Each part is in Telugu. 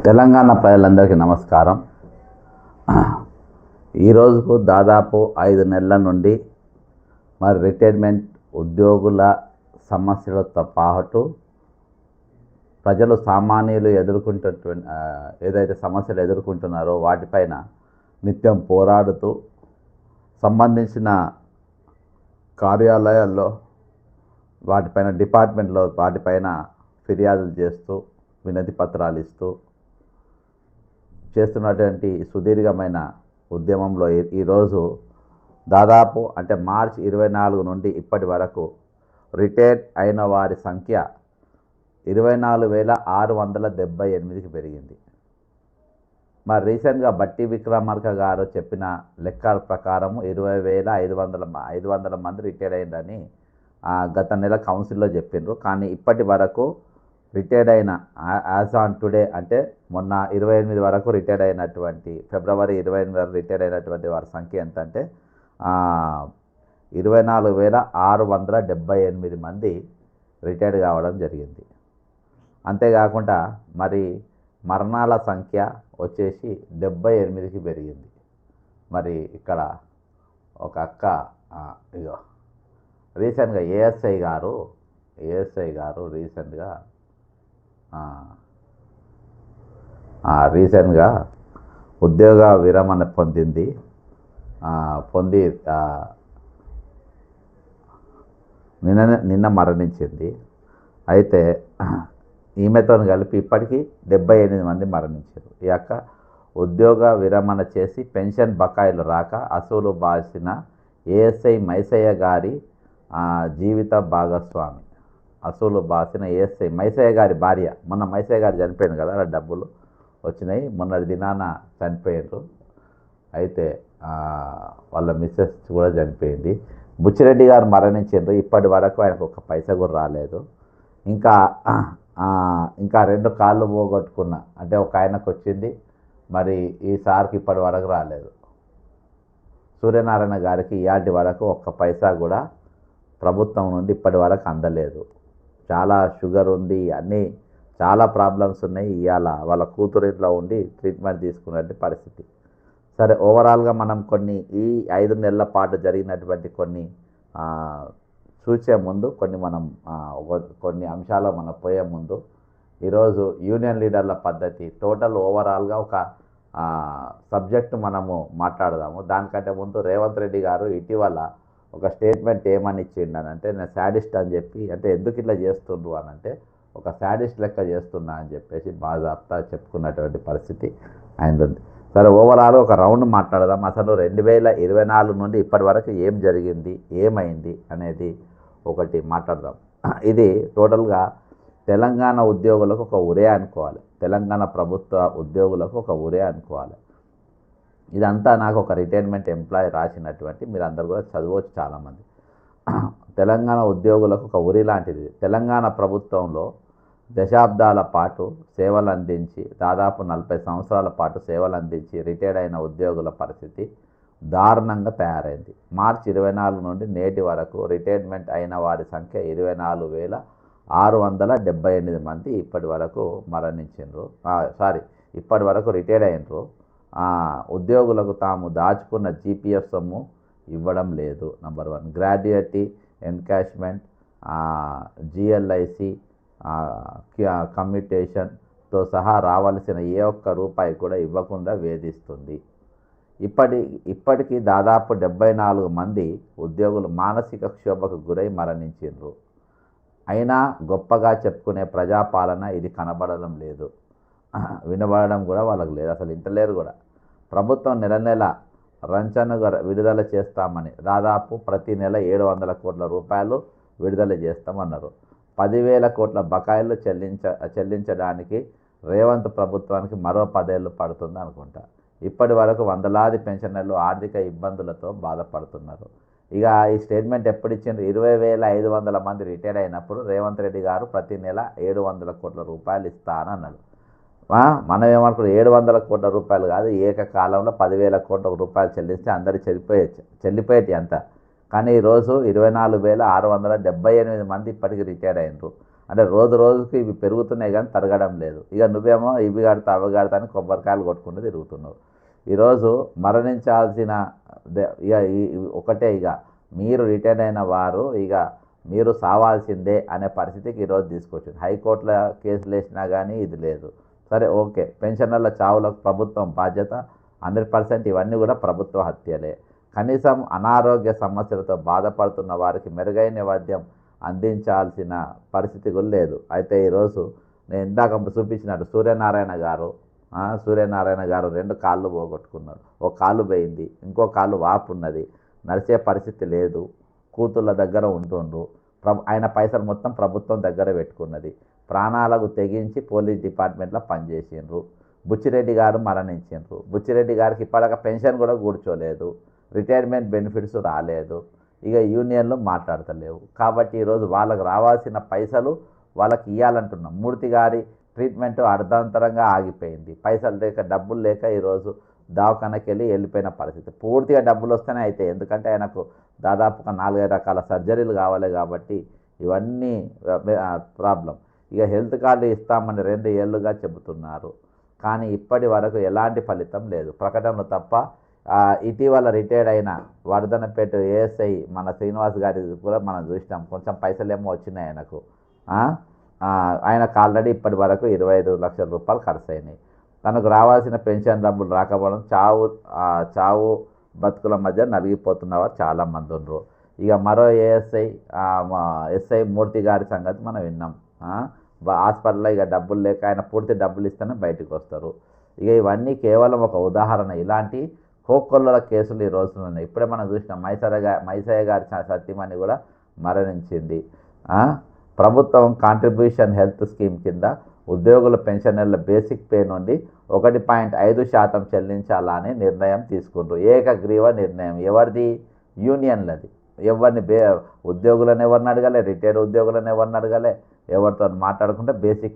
తెలంగాణ ప్రజలందరికీ నమస్కారం. ఈ రోజుకు దాదాపు 5 నెలల నుండి మరి రిటైర్మెంట్ ఉద్యోగుల సమస్యలతో పాటు ప్రజలు సామాన్యులు ఎదుర్కొంటున్న ఏదైతే సమస్యలు ఎదుర్కొంటున్నారో వాటిపైన నిత్యం పోరాడుతూ సంబంధించిన కార్యాలయాల్లో వాటిపైన డిపార్ట్మెంట్లో వాటిపైన ఫిర్యాదులు చేస్తూ వినతి పత్రాలు ఇస్తూ చేస్తున్నటువంటి సుదీర్ఘమైన ఉద్యమంలో ఈరోజు దాదాపు అంటే మార్చి 24 నుండి ఇప్పటి వరకు రిటైర్ అయిన వారి సంఖ్య 24,678కి పెరిగింది. మరి రీసెంట్గా బట్టి విక్రమార్క గారు చెప్పిన లెక్కల ప్రకారం 20,500 మంది రిటైర్ అయ్యిందని గత నెల కౌన్సిల్లో చెప్పిండ్రు. కానీ ఇప్పటి వరకు రిటైర్డ్ అయిన యాజ్ ఆన్ టుడే అంటే మొన్న 28 వరకు రిటైర్డ్ అయినటువంటి ఫిబ్రవరి 28 వరకు రిటైర్డ్ అయినటువంటి వారి సంఖ్య ఎంత అంటే 24,678 మంది రిటైర్డ్ కావడం జరిగింది. అంతేకాకుండా మరి మరణాల సంఖ్య వచ్చేసి 78కి పెరిగింది. మరి ఇక్కడ ఒక అక్క ఇగో రీసెంట్గా ఏఎస్ఐ గారు రీసెంట్గా ఉద్యోగ విరమణ పొంది నిన్న మరణించింది. అయితే ఈమెతో కలిపి ఇప్పటికీ 78 మంది మరణించారు. ఈ యొక్క ఉద్యోగ విరమణ చేసి పెన్షన్ బకాయిలు రాక అసూలు బాసిన ఏఎస్ఐ మైసయ్య గారి జీవిత భాగస్వామి అసూలు బాసిన ఏఎస్ఐ మైసయ్య గారి భార్య. మొన్న మైసయ్య గారు చనిపోయింది కదా, డబ్బులు వచ్చినాయి, మొన్నటి దినాన చనిపోయారు. అయితే వాళ్ళ మిస్సెస్ కూడా చనిపోయింది. బుచ్చిరెడ్డి గారు మరణించారు. ఇప్పటి వరకు ఆయనకు ఒక్క పైసా కూడా రాలేదు. ఇంకా 2 కాళ్ళు పోగొట్టుకున్న అంటే ఒక ఆయనకు వచ్చింది, మరి ఈ సార్కి ఇప్పటి వరకు రాలేదు. సూర్యనారాయణ గారికి ఇయాటి వరకు ఒక్క పైసా కూడా ప్రభుత్వం నుండి ఇప్పటి వరకు అందలేదు. చాలా షుగర్ ఉంది, అన్నీ చాలా ప్రాబ్లమ్స్ ఉన్నాయి. ఇవాళ వాళ్ళ కూతురిలో ఉండి ట్రీట్మెంట్ తీసుకునే పరిస్థితి. సరే, ఓవరాల్గా మనం ఈ 5 నెలల పాటు జరిగినటువంటి కొన్ని చూసే ముందు కొన్ని అంశాలు మనం పోయే ముందు ఈరోజు యూనియన్ లీడర్ల పద్ధతి టోటల్ ఓవరాల్గా ఒక సబ్జెక్టు మనము మాట్లాడదాము. దానికంటే ముందు రేవంత్ రెడ్డి గారు ఇటీవల ఒక స్టేట్మెంట్ ఏమని ఇచ్చిండనంటే, నేను శాడిస్ట్ అని చెప్పి, అంటే ఎందుకు ఇట్లా చేస్తుండ్రు అని అంటే ఒక శాడిస్ట్ లెక్క చేస్తున్నా అని చెప్పేసి బాజాప్తా చెప్పుకున్నటువంటి పరిస్థితి ఆయన ఉంది. సరే, ఓవరాల్ ఒక రౌండ్ మాట్లాడదాం. అసలు 2024 నుండి ఇప్పటి వరకు ఏం జరిగింది, ఏమైంది అనేది ఒకటి మాట్లాడదాం. ఇది టోటల్గా తెలంగాణ ఉద్యోగులకు ఒక ఉరే అనుకోవాలి, తెలంగాణ ప్రభుత్వ ఉద్యోగులకు ఒక ఉరే అనుకోవాలి. ఇదంతా నాకు ఒక రిటైర్మెంట్ ఎంప్లాయీ రాసినటువంటి, మీరు అందరు కూడా చదవచ్చు చాలామంది. తెలంగాణ ఉద్యోగులకు ఒక ఉరి లాంటిది. తెలంగాణ ప్రభుత్వంలో దశాబ్దాల పాటు సేవలు అందించి దాదాపు 40 సంవత్సరాల పాటు సేవలు అందించి రిటైర్డ్ అయిన ఉద్యోగుల పరిస్థితి దారుణంగా తయారైంది. మార్చి 24 నుండి నేటి వరకు రిటైర్మెంట్ అయిన వారి సంఖ్య 24,678 మంది ఇప్పటి వరకు ఇప్పటి వరకు రిటైర్డ్ అయినరు. ఉద్యోగులకు తాము దాచుకున్న జీపీఎఫ్ సొమ్ము ఇవ్వడం లేదు. నంబర్ 1 గ్రాడ్యుయేటీ ఎన్కాష్మెంట్, జిఎల్ఐసి, కమ్యూటేషన్తో సహా రావాల్సిన ఏ ఒక్క రూపాయి కూడా ఇవ్వకుండా వేధిస్తుంది. ఇప్పటికీ దాదాపు 74 మంది ఉద్యోగులు మానసిక క్షోభకు గురై మరణించారు. అయినా గొప్పగా చెప్పుకునే ప్రజాపాలన ఇది కనబడడం లేదు, వినబడడం కూడా వాళ్ళకు లేదు, అసలు ఇంటలేరు కూడా. ప్రభుత్వం నెల రంచనగా విడుదల చేస్తామని దాదాపు ప్రతి నెల 700 కోట్ల రూపాయలు విడుదల చేస్తామన్నారు. 10,000 కోట్ల బకాయిలు చెల్లించడానికి రేవంత్ ప్రభుత్వానికి మరో 10 ఏళ్ళు పడుతుంది అనుకుంటా. ఇప్పటి వరకు వందలాది పెన్షనర్లు ఆర్థిక ఇబ్బందులతో బాధపడుతున్నారు. ఇక ఈ స్టేట్మెంట్ ఎప్పుడు ఇచ్చిండ్రు? 20,500 మంది రిటైర్డ్ అయినప్పుడు రేవంత్ రెడ్డి గారు ప్రతి నెల 700 కోట్ల రూపాయలు ఇస్తానన్నాడు. మనం ఏమనుకున్నాం, 700 కోట్ల రూపాయలు కాదు, ఏకకాలంలో 10,000 కోట్ల రూపాయలు చెల్లిస్తే అందరూ చెల్లిపోయేటి అంతా. కానీ ఈరోజు 24,678 మంది ఇప్పటికీ రిటైర్డ్ అయినరు. అంటే రోజు రోజుకి ఇవి పెరుగుతున్నాయి కానీ తరగడం లేదు. ఇక నువ్వేమో ఇవి కడతా అవి కడతా అని కొబ్బరికాయలు కొట్టుకుంటూ తిరుగుతున్నావు. ఈరోజు మరణించాల్సిన ఇక ఒకటే, ఇక మీరు రిటైర్ అయిన వారు ఇక మీరు సావాల్సిందే అనే పరిస్థితికి ఈరోజు తీసుకొచ్చింది. హైకోర్టులో కేసులు వేసినా కానీ ఇది లేదు. సరే ఓకే, పెన్షనర్ల చావులకు ప్రభుత్వం బాధ్యత 100%. ఇవన్నీ కూడా ప్రభుత్వ హత్యలే. కనీసం అనారోగ్య సమస్యలతో బాధపడుతున్న వారికి మెరుగైన వైద్యం అందించాల్సిన పరిస్థితి కూడా లేదు. అయితే ఈరోజు నేను ఇందాక చూపించినట్టు సూర్యనారాయణ గారు 2 కాళ్ళు పోగొట్టుకున్నాడు. ఒక కాలు పోయింది, ఇంకో కాలు వాపు ఉన్నది, నడిచే పరిస్థితి లేదు, కూతుళ్ళ దగ్గర ఉంటుండ్రు. ఆయన పైసలు మొత్తం ప్రభుత్వం దగ్గర పెట్టుకున్నది. ప్రాణాలకు తెగించి పోలీస్ డిపార్ట్మెంట్లో పనిచేసిండ్రు. బుచ్చిరెడ్డి గారు మరణించిండ్రు. బుచ్చిరెడ్డి గారికి ఇప్పటిక పెన్షన్ కూడా కూర్చోలేదు, రిటైర్మెంట్ బెనిఫిట్స్ రాలేదు, ఇక యూనియన్లు మాట్లాడతలేవు. కాబట్టి ఈరోజు వాళ్ళకి రావాల్సిన పైసలు వాళ్ళకి ఇవ్వాలంటున్నాం. మూర్తి గారి ట్రీట్మెంట్ అర్ధాంతరంగా ఆగిపోయింది. పైసలు లేక, డబ్బులు లేక ఈరోజు దవాఖానకి వెళ్ళిపోయిన పరిస్థితి. పూర్తిగా డబ్బులు వస్తేనే అయితే, ఎందుకంటే ఆయనకు దాదాపుగా 4-5 రకాల సర్జరీలు కావాలి కాబట్టి ఇవన్నీ ప్రాబ్లం. ఇక హెల్త్ కార్డు ఇస్తామని 2 ఏళ్ళుగా చెబుతున్నారు, కానీ ఇప్పటి వరకు ఎలాంటి ఫలితం లేదు, ప్రకటనలు తప్ప. ఇటీవల రిటైర్డ్ అయిన వర్ధనపేట ఏఎస్ఐ మన శ్రీనివాస్ గారి కూడా మనం చూసినాం. కొంచెం పైసలేమో వచ్చినాయి ఆయనకు. ఆయనకు ఆల్రెడీ ఇప్పటి వరకు 25 లక్షల రూపాయలు ఖర్చు అయినాయి. తనకు రావాల్సిన పెన్షన్ డబ్బులు రాకపోవడం చావు బతుకుల మధ్య నలిగిపోతున్నవారు చాలామంది ఉన్నారు. ఇక మరో ఎస్ఐ మూర్తి గారి సంగతి మనం విన్నాం. హాస్పిటల్లో ఇక డబ్బులు లేక ఆయన పూర్తి డబ్బులు ఇస్తేనే బయటకు వస్తారు. ఇక ఇవన్నీ కేవలం ఒక ఉదాహరణ. ఇలాంటి కోకొల్లల కేసులు ఈ రోజున ఉన్నాయి. ఇప్పుడే మనం చూసినాం, మైసయ్య గారి సత్యమని కూడా మరణించింది. ప్రభుత్వం కాంట్రిబ్యూషన్ హెల్త్ స్కీమ్ కింద ఉద్యోగుల పెన్షనర్ల బేసిక్ పే నుండి 1.5% చెల్లించాలని నిర్ణయం తీసుకుంటారు. ఏకగ్రీవ నిర్ణయం. ఎవరిది? యూనియన్లది. ఎవరిని ఉద్యోగులను ఎవరిని అడగలే, రిటైర్డ్ ఉద్యోగులను ఎవరిని అడగలే, ఎవరితో మాట్లాడుకుంటే బేసిక్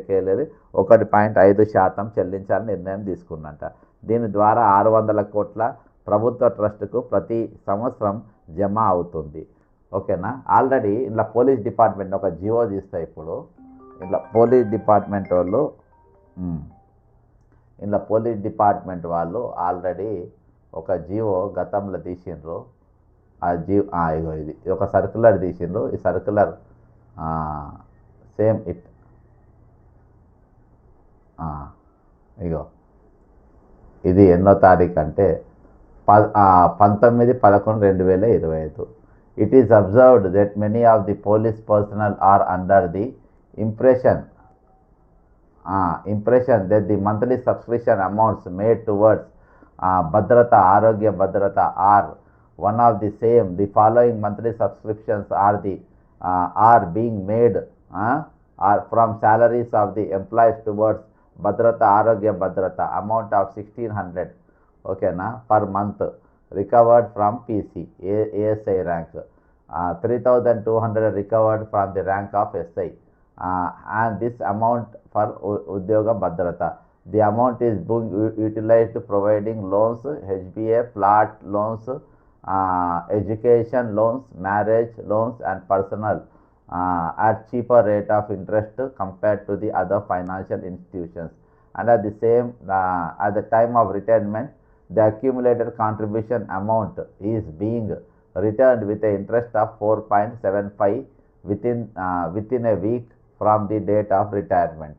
పేలేదు 1.5% చెల్లించాలని నిర్ణయం తీసుకున్నట. దీని ద్వారా 600 కోట్ల ప్రభుత్వ ట్రస్టుకు ప్రతి సంవత్సరం జమ అవుతుంది. ఓకేనా? ఆల్రెడీ ఇలా పోలీస్ డిపార్ట్మెంట్ ఒక జియో తీస్తాయి. ఇప్పుడు ఇలా పోలీస్ డిపార్ట్మెంట్ వాళ్ళు ఆల్రెడీ ఒక జియో గతంలో తీసిండ్రు. ఇగో ఇది ఒక సర్క్యులర్ తీసిండ్రు. ఈ సర్క్యులర్ సేమ్ ఇగో ఇది ఎన్నో తారీఖు అంటే 19/11/2025. It is observed that many of the police personnel are under the impression that the monthly subscription amounts made towards Bhadrata, Arogya Bhadrata are one of the same. The following monthly subscriptions are being made are from salaries of the employees towards Bhadrata, Arogya Bhadrata, amount of 1600 per month, recovered from PC, ASI rank, 3200 recovered from the rank of SI, and this amount for Udyoga Bhadrata. The amount is being utilized providing loans, HBA, plot loans, education loans, marriage loans and personal at cheaper rate of interest compared to the other financial institutions. And at the same at the time of retirement, the accumulated contribution amount is being returned with an interest of 4.75 within a week from the date of retirement.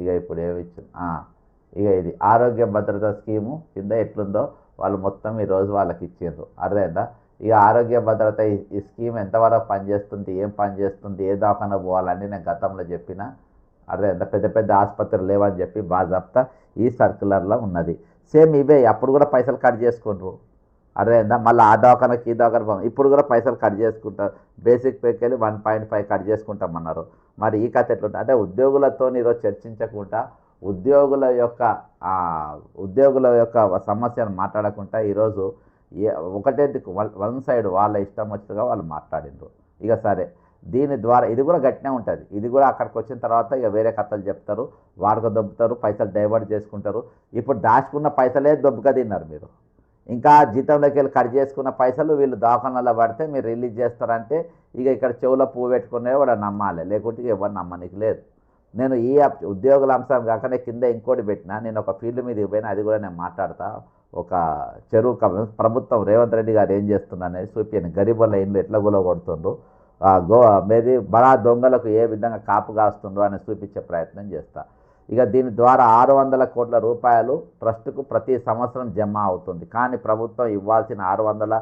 ఇక ఇప్పుడు ఇక ఇది ఆరోగ్య భద్రత స్కీము కింద ఎట్లుందో వాళ్ళు మొత్తం ఈరోజు వాళ్ళకి ఇచ్చిండ్రు. అర్థమైందా? ఇక ఆరోగ్య భద్రత ఈ స్కీమ్ ఎంతవరకు పనిచేస్తుంది, ఏం పనిచేస్తుంది, ఏ దవాఖాన పోవాలని నేను గతంలో చెప్పిన. అర్థమైందా? పెద్ద పెద్ద ఆసుపత్రులు లేవని చెప్పి బాజాప్తా ఈ సర్క్యులర్లో ఉన్నది. సేమ్ ఇవే అప్పుడు కూడా పైసలు కట్ చేసుకుంటారు. అర్థమైందా? మళ్ళీ ఆ దవాఖానకి ఈ దవాఖాన ఇప్పుడు కూడా పైసలు కట్ చేసుకుంటారు. బేసిక్ పేకి వెళ్ళి 1.5 కట్ చేసుకుంటామన్నారు. మరి ఈ కథ ఎట్లుంటుంది అంటే ఉద్యోగులతో ఈరోజు చర్చించకుండా ఉద్యోగుల యొక్క సమస్యను మాట్లాడకుండా ఈరోజు ఒకటే వన్ సైడ్ వాళ్ళ ఇష్టం వచ్చినట్టుగా వాళ్ళు మాట్లాడిండ్రు. ఇక సరే, దీని ద్వారా ఇది కూడా గట్టినే ఉంటుంది. ఇది కూడా అక్కడికి వచ్చిన తర్వాత ఇక వేరే కథలు చెప్తారు, వాడుక దొబ్బుతారు, పైసలు డైవర్ట్ చేసుకుంటారు. ఇప్పుడు దాచుకున్న పైసలే దొబ్బుక తిన్నారు మీరు. ఇంకా జీతంలోకి వెళ్ళి కట్ చేసుకున్న పైసలు వీళ్ళు దవాఖానాలో పడితే మీరు రిలీజ్ చేస్తారంటే ఇక ఇక్కడ చెవులో పువ్వు పెట్టుకునే వాడు నమ్మాలి, లేకుంటే ఎవరు నమ్మనికి లేదు. నేను ఈ ఉద్యోగుల అంశం కాకనే కింద ఇంకోటి పెట్టినా, నేను ఒక ఫీల్డ్ మీద పోయినా, అది కూడా నేను మాట్లాడతా. ఒక చెరువు ప్రభుత్వం రేవంత్ రెడ్డి గారు ఏం చేస్తున్నారు అనేది చూపించాను. గరీబుల ఇండ్లు ఎట్లా కొడుతుండ్రు, మీది బడా దొంగలకు ఏ విధంగా కాపు కాస్తుండో అని చూపించే ప్రయత్నం చేస్తా. ఇక దీని ద్వారా 600 కోట్ల రూపాయలు ట్రస్టుకు ప్రతి సంవత్సరం జమ అవుతుంది. కానీ ప్రభుత్వం ఇవ్వాల్సిన 600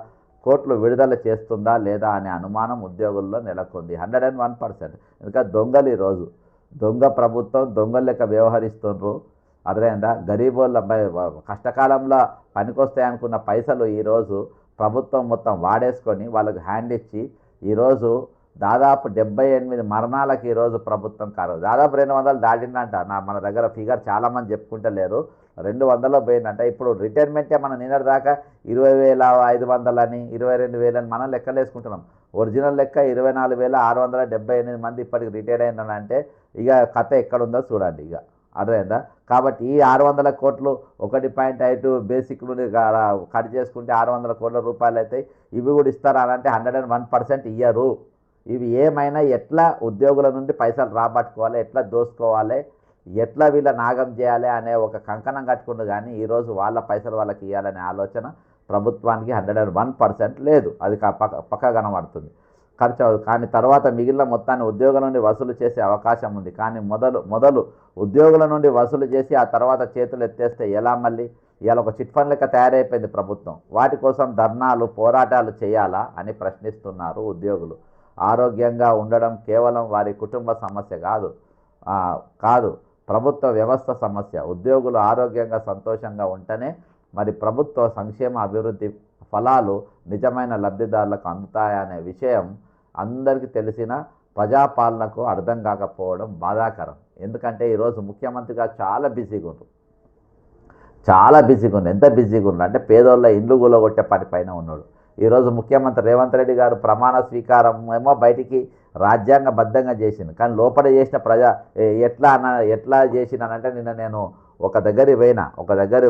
కోట్లు విడుదల చేస్తుందా లేదా అనే అనుమానం ఉద్యోగుల్లో నెలకొంది. 101%. ఎందుకంటే దొంగలు ఈరోజు దొంగ ప్రభుత్వం దొంగల లెక్క వ్యవహరిస్తుండ్రు. అర్థమైందా? గరీబోళ్ళ కష్టకాలంలో పనికొస్తాయనుకున్న పైసలు ఈరోజు ప్రభుత్వం మొత్తం వాడేసుకొని వాళ్ళకు హ్యాండ్ ఇచ్చి ఈరోజు దాదాపు 78 మరణాలకు ఈరోజు ప్రభుత్వం దాదాపు 200 దాటిందంట. మన దగ్గర ఫిగర్ చాలామంది చెప్పుకుంటలేరు, 200 పోయిందంట. ఇప్పుడు రిటైర్మెంటే మనం నిన్నటిదాకా 20,500 అని 22,000 అని మనం లెక్కలు వేసుకుంటున్నాం. ఒరిజినల్ లెక్క 24,678 మంది ఇప్పటికి రిటైర్ అయిందంటే ఇక కథ ఎక్కడుందో చూడండి. ఇక అర్థమైందా? కాబట్టి ఈ 600 కోట్లు 1.5 బేసిక్ నుండి కట్ చేసుకుంటే 600 కోట్ల రూపాయలు అయితే ఇవి కూడా ఇస్తారా అంటే 101% ఇయ్యరు. ఇవి ఏమైనా ఎట్లా ఉద్యోగుల నుండి పైసలు రాబట్టుకోవాలి, ఎట్లా దోసుకోవాలి, ఎట్లా వీళ్ళ నాగం చేయాలి అనే ఒక కంకణం కట్టుకుంటూ కానీ ఈరోజు వాళ్ళ పైసలు వాళ్ళకి ఇవ్వాలనే ఆలోచన ప్రభుత్వానికి 101% లేదు. అది పక్కా కనబడుతుంది. ఖర్చు అవ్వదు. కానీ తర్వాత మిగిలిన మొత్తాన్ని ఉద్యోగుల నుండి వసూలు చేసే అవకాశం ఉంది. కానీ మొదలు ఉద్యోగుల నుండి వసూలు చేసి ఆ తర్వాత చేతులు ఎత్తేస్తే ఎలా? మళ్ళీ ఇవాళ ఒక చిట్ ఫండ్ లెక్క తయారైపోయింది ప్రభుత్వం. వాటి కోసం ధర్నాలు పోరాటాలు చేయాలా అని ప్రశ్నిస్తున్నారు ఉద్యోగులు. ఆరోగ్యంగా ఉండడం కేవలం వారి కుటుంబ సమస్య కాదు, ప్రభుత్వ వ్యవస్థ సమస్య. ఉద్యోగులు ఆరోగ్యంగా సంతోషంగా ఉంటేనే మరి ప్రభుత్వ సంక్షేమ అభివృద్ధి ఫలాలు నిజమైన లబ్ధిదారులకు అందుతాయనే విషయం అందరికీ తెలిసిన ప్రజాపాలనకు అర్థం కాకపోవడం బాధాకరం. ఎందుకంటే ఈరోజు ముఖ్యమంత్రి గారు చాలా బిజీగా ఉన్నారు. ఎంత బిజీగా ఉన్నారు అంటే పేదోళ్ళ ఇండ్లు కూలగొట్టే పని పైన ఉన్నాడు. ఈరోజు ముఖ్యమంత్రి రేవంత్ రెడ్డి గారు ప్రమాణ స్వీకారం ఏమో బయటికి రాజ్యాంగబద్ధంగా చేసింది, కానీ లోపల చేసిన ఎట్లా చేసినానంటే నిన్న నేను ఒక దగ్గరికి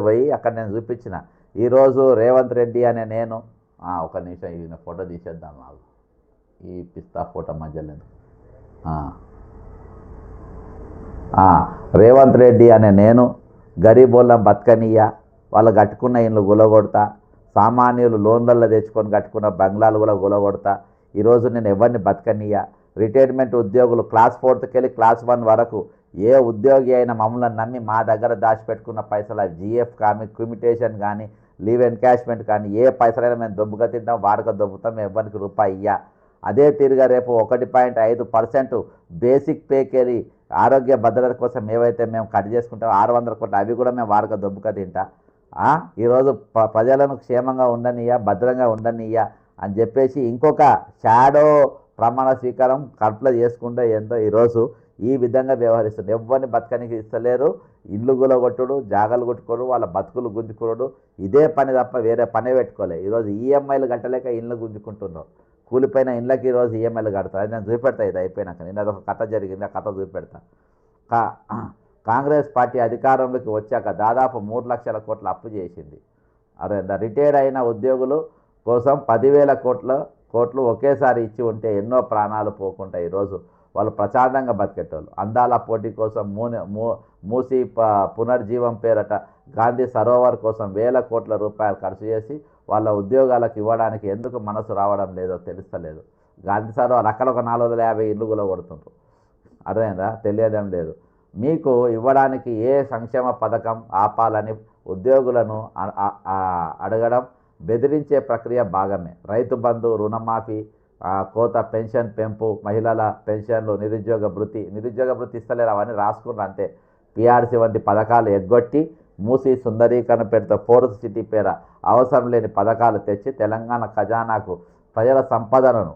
పోయి అక్కడ నేను చూపించిన. ఈరోజు రేవంత్ రెడ్డి అనే నేను ఒక నిమిషం ఈయన ఫోటో తీసేద్దాం నాకు, ఈ పిస్తా ఫోటో మధ్యలో. రేవంత్ రెడ్డి అనే నేను గరీబోళ్ళం బతకనీయ, వాళ్ళు కట్టుకున్న ఇండ్లు గులగొడతా, సామాన్యులు లోన్లలో తెచ్చుకొని కట్టుకున్న బంగ్లాలు కూడా గులగొడతా. ఈరోజు నేను ఎవరిని బతకనీయ. రిటైర్మెంట్ ఉద్యోగులు క్లాస్ 4కి వెళ్ళి క్లాస్ 1 వరకు ఏ ఉద్యోగి అయినా మమ్మల్ని నమ్మి మా దగ్గర దాచిపెట్టుకున్న పైసలు జీఎఫ్ కానీ క్యూమిటేషన్ కానీ లీవ్ ఎన్కాష్మెంట్ కానీ ఏ పైసలైనా మేము దొబ్బుగా తింటాం, వాడక దొబ్బుతాం, ఎవరికి రూపాయి ఇయ్యా. అదే తీరుగా రేపు 1.5% బేసిక్ పేకెళ్ళి ఆరోగ్య భద్రత కోసం ఏవైతే మేము కట్ చేసుకుంటామో 600 కోట్లు అవి కూడా మేము వాడక దొబ్బుగా తింటా. ఈరోజు ప్రజలను క్షేమంగా ఉండనియ్యా, భద్రంగా ఉండనియ్యా అని చెప్పేసి ఇంకొక షాడో ప్రమాణ స్వీకారం కడుపులో చేసుకుంటే ఏందో ఈరోజు ఈ విధంగా వ్యవహరిస్తుంది. ఎవరిని బతకనికి ఇస్తలేరు. ఇల్లు గులగొట్టుడు, జాగాలు కొట్టుకోడు, వాళ్ళ బతుకులు గుంజుకోడు, ఇదే పని తప్ప వేరే పనే పెట్టుకోలేదు. ఈరోజు ఈఎంఐలు కట్టలేక ఇళ్ళు గుంజుకుంటున్నారు. కూలిపోయిన ఇళ్ళకి ఈరోజు ఈఎంఐలు కడతారు. అది నేను చూపెడతా, ఇది అయిపోయినాక. నేను అదొక కథ జరిగింది, ఆ కథ చూపెడతా. కాంగ్రెస్ పార్టీ అధికారంలోకి వచ్చాక దాదాపు 3 లక్షల కోట్ల అప్పు చేసింది. అదే రిటైర్డ్ అయిన ఉద్యోగులు కోసం 10,000 కోట్లు ఒకేసారి ఇచ్చి ఉంటే ఎన్నో ప్రాణాలు పోకుండా ఈరోజు వాళ్ళు ప్రశాంతంగా బతికేటోళ్ళు. అందాల పోటీ కోసం మూసి పునర్జీవం పేరట గాంధీ సరోవర్ కోసం 1,000 కోట్ల రూపాయలు ఖర్చు చేసి వాళ్ళ ఉద్యోగాలకు ఇవ్వడానికి ఎందుకు మనసు రావడం లేదో తెలుస్తలేదు. గాంధీ సరోవర్ అక్కడ ఒక 450 ఇళ్ళు కూడా కొడుతుంటారు. అర్థమైందా? తెలియడం లేదు. మీకు ఇవ్వడానికి ఏ సంక్షేమ పథకం ఆపాలని ఉద్యోగులను అడగడం బెదిరించే ప్రక్రియ భాగమే. రైతు బంధు, రుణమాఫీ, కోత, పెన్షన్ పెంపు, మహిళల పెన్షన్లు, నిరుద్యోగ భృతి ఇస్తలేరు, అవన్నీ రాసుకున్నారు అంతే. పిఆర్సీ వంటి పథకాలు ఎగ్గొట్టి మూసి సుందరీకరణ పేరుతో 4th సిటీ పేర అవసరం లేని పథకాలు తెచ్చి తెలంగాణ ఖజానాకు ప్రజల సంపదను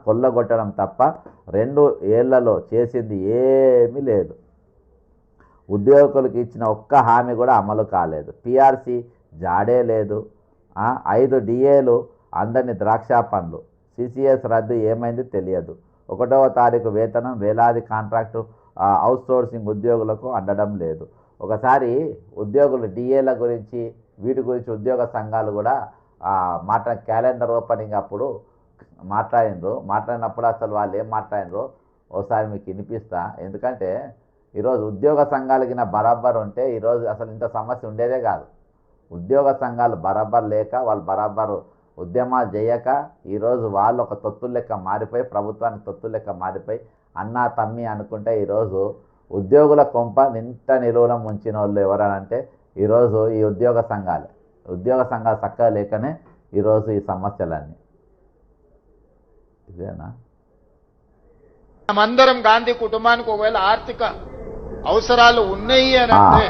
కొల్లగొట్టడం తప్ప 2 ఏళ్లలో చేసింది ఏమీ లేదు. ఉద్యోగులకు ఇచ్చిన ఒక్క హామీ కూడా అమలు కాలేదు. పిఆర్సీ జాడే లేదు. 5 డిఏలు అందరినీ ద్రాక్ష పండ్లు. సిసిఎస్ రద్దు ఏమైంది తెలియదు. 1వ తారీఖు వేతనం వేలాది కాంట్రాక్టు అవుట్సోర్సింగ్ ఉద్యోగులకు అందడం లేదు. ఒకసారి ఉద్యోగులు డిఏల గురించి వీటి గురించి ఉద్యోగ సంఘాలు కూడా క్యాలెండర్ ఓపెనింగ్ అప్పుడు మాట్లాడినప్పుడు అసలు వాళ్ళు ఏం మాట్లాడినరో ఒకసారి మీకు వినిపిస్తా. ఎందుకంటే ఈరోజు ఉద్యోగ సంఘాలకి బరాబర్ ఉంటే ఈరోజు అసలు ఇంత సమస్య ఉండేదే కాదు. ఉద్యోగ సంఘాలు బరాబర్ లేక వాళ్ళు బరాబరు ఉద్యమాలు చేయక ఈరోజు వాళ్ళు ఒక తొత్తుల లెక్క మారిపోయి, ప్రభుత్వానికి తొత్తుల లెక్క మారిపోయి అన్నా తమ్మి అనుకుంటే ఈరోజు ఉద్యోగుల కొంప నింట నిలువన ముంచిన వాళ్ళు ఎవరనంటే ఈరోజు ఈ ఉద్యోగ సంఘాలు చక్కగా లేకనే ఈరోజు ఈ సమస్యలన్నీ. ఇదేనా మనమందరం గాంధీ కుటుంబానికి ఒకవేళ ఆర్థిక అవసరాలు ఉన్నాయి అని అంటే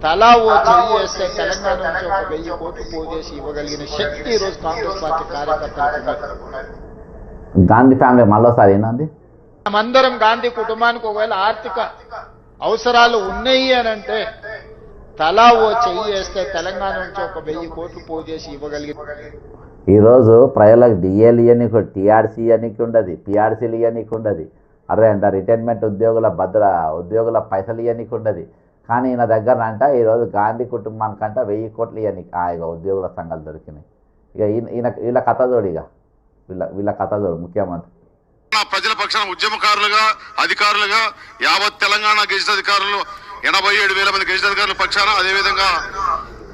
తలా ఓ చెయ్యి వేస్తే తెలంగాణ నుంచి ఒక 1000 కోట్లు పోజేసి ఇవ్వగలిగిన శక్తి ఈరోజు కాంగ్రెస్ పార్టీ కార్యకర్తలకు. గాంధీ ఫ్యామిలీ మళ్ళీసారి ఏంటండి, మనమందరం గాంధీ కుటుంబానికి ఒకవేళ ఆర్థిక అవసరాలు ఉన్నాయి అని అంటే తలా ఓ చెయ్యి వేస్తే తెలంగాణ నుంచి ఒక 1000 కోట్లు పోజేసి ఇవ్వగలిగిన. ఈరోజు ప్రజలకు డిఏలు ఇవ్వనీకి, టీఆర్సీ ఇవ్వనీకి ఉండదు, పిఆర్సీలు ఇవ్వనీకి ఉండదు, రిటైర్మెంట్ ఉద్యోగుల పైసలు ఇవ్వనీకి ఉండదు. కానీ ఈయన దగ్గర అంట ఈరోజు గాంధీ కుటుంబానికంట 1000 కోట్లు ఇవ్వనీకి ఇక ఉద్యోగుల సంఘాలు దొరికినాయి. ఇక వీళ్ళ కథ తోడు, వీళ్ళ కథ తోడు ముఖ్యమంత్రి. ప్రజల పక్షాన ఉద్యమకారులుగా, అధికారులుగా యావత్ తెలంగాణ గెజిట్ అధికారులు 87,000 మంది గెజిట్ అధికారుల పక్షాన, అదేవిధంగా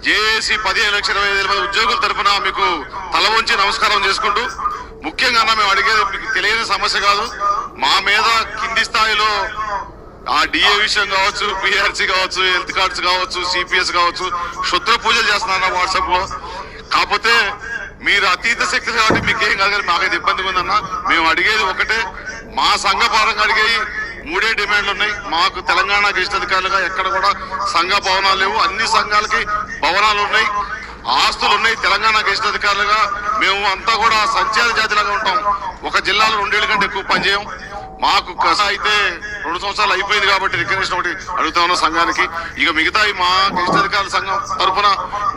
జేఏసీ 15,25,000 మంది ఉద్యోగుల తరఫున మీకు తల వంచి నమస్కారం చేసుకుంటూ, ముఖ్యంగా మేము అడిగేది మీకు తెలియని సమస్య కాదు, మా మీద కింది స్థాయిలో ఆ డిఏ విషయం కావచ్చు, పిఆర్సీ కావచ్చు, హెల్త్ కార్డ్స్ కావచ్చు, సిపిఎస్ కావచ్చు, క్షుద్ర పూజలు చేస్తున్నా వాట్సాప్ లో. కాకపోతే మీరు అతీత శక్తి కాబట్టి మీకేం కాదు, కానీ మాకైతే ఇబ్బందిగా ఉందన్న. మేము అడిగేది ఒకటే, మా సంఘ పరంగా అడిగేవి 3 డిమాండ్లు ఉన్నాయి. మాకు తెలంగాణ గెజిట్ అధికారులుగా ఎక్కడ కూడా సంఘ భవనాలు లేవు, అన్ని సంఘాలకి భవనాలు ఉన్నాయి, ఆస్తులు ఉన్నాయి. తెలంగాణ గెజిట్ అధికారులుగా మేము అంతా కూడా సంచార జాతిలాగా ఉంటాం. ఒక జిల్లాలో 2 ఏళ్ల కంటే ఎక్కువ పనిచేయం. మాకు అయితే 2 సంవత్సరాలు అయిపోయింది కాబట్టి రికగ్నిషన్ ఒకటి అడుగుతా ఉన్నాం సంఘానికి. ఇక మిగతా మా గెజిట్ అధికారుల సంఘం తరఫున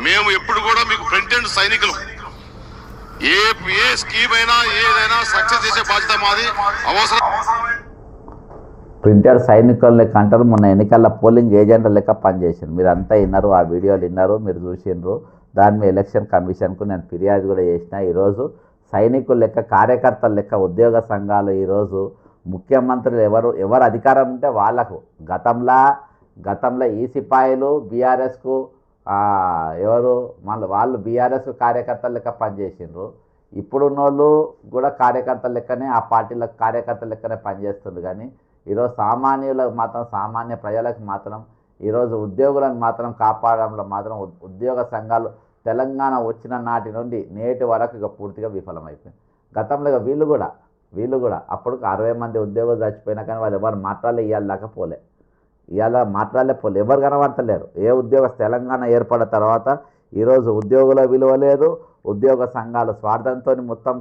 మేము ఎప్పుడు కూడా మీకు ఫ్రంట్ ఎండ్ సైనికులు. ఏ స్కీమ్ అయినా ఏదైనా సక్సెస్ చేసే బాధ్యత మాది. అవసరం ప్రింటెడ్ సైనికుల లెక్క అంటారు. మొన్న ఎన్నికల్లో పోలింగ్ ఏజెంట్ల లెక్క పనిచేసింది. మీరు అంతా విన్నారు, ఆ వీడియోలు విన్నారు, మీరు చూసిండ్రు. దాని మీద ఎలక్షన్ కమిషన్కు నేను ఫిర్యాదు కూడా చేసిన. ఈరోజు సైనికుల లెక్క, కార్యకర్తల లెక్క ఉద్యోగ సంఘాలు ఈరోజు ముఖ్యమంత్రులు ఎవరు అధికారం ఉంటే వాళ్ళకు గతంలో ఈ సిపాయిలు బీఆర్ఎస్కు వాళ్ళు బీఆర్ఎస్ కార్యకర్తల లెక్క పనిచేసిండ్రు. ఇప్పుడున్న వాళ్ళు కూడా కార్యకర్తల లెక్కనే, ఆ పార్టీలకు కార్యకర్తల లెక్కనే పనిచేస్తుంది. కానీ ఈరోజు సామాన్యులకు మాత్రం, సామాన్య ప్రజలకు మాత్రం ఈరోజు ఉద్యోగులను మాత్రం కాపాడడంలో మాత్రం ఉద్యోగ సంఘాలు తెలంగాణ వచ్చిన నాటి నుండి నేటి వరకు ఇక పూర్తిగా విఫలమైపోయింది. గతంలో ఇక వీళ్ళు కూడా అప్పుడు 60 మంది ఉద్యోగులు చచ్చిపోయినా కానీ వాళ్ళు ఎవరు మాట్లాడలేకపోలే, ఎవరు కనబడతలేరు. ఏ తెలంగాణ ఏర్పడిన తర్వాత ఈరోజు ఉద్యోగుల విలువ లేదు. ఉద్యోగ సంఘాలు స్వార్థంతో మొత్తం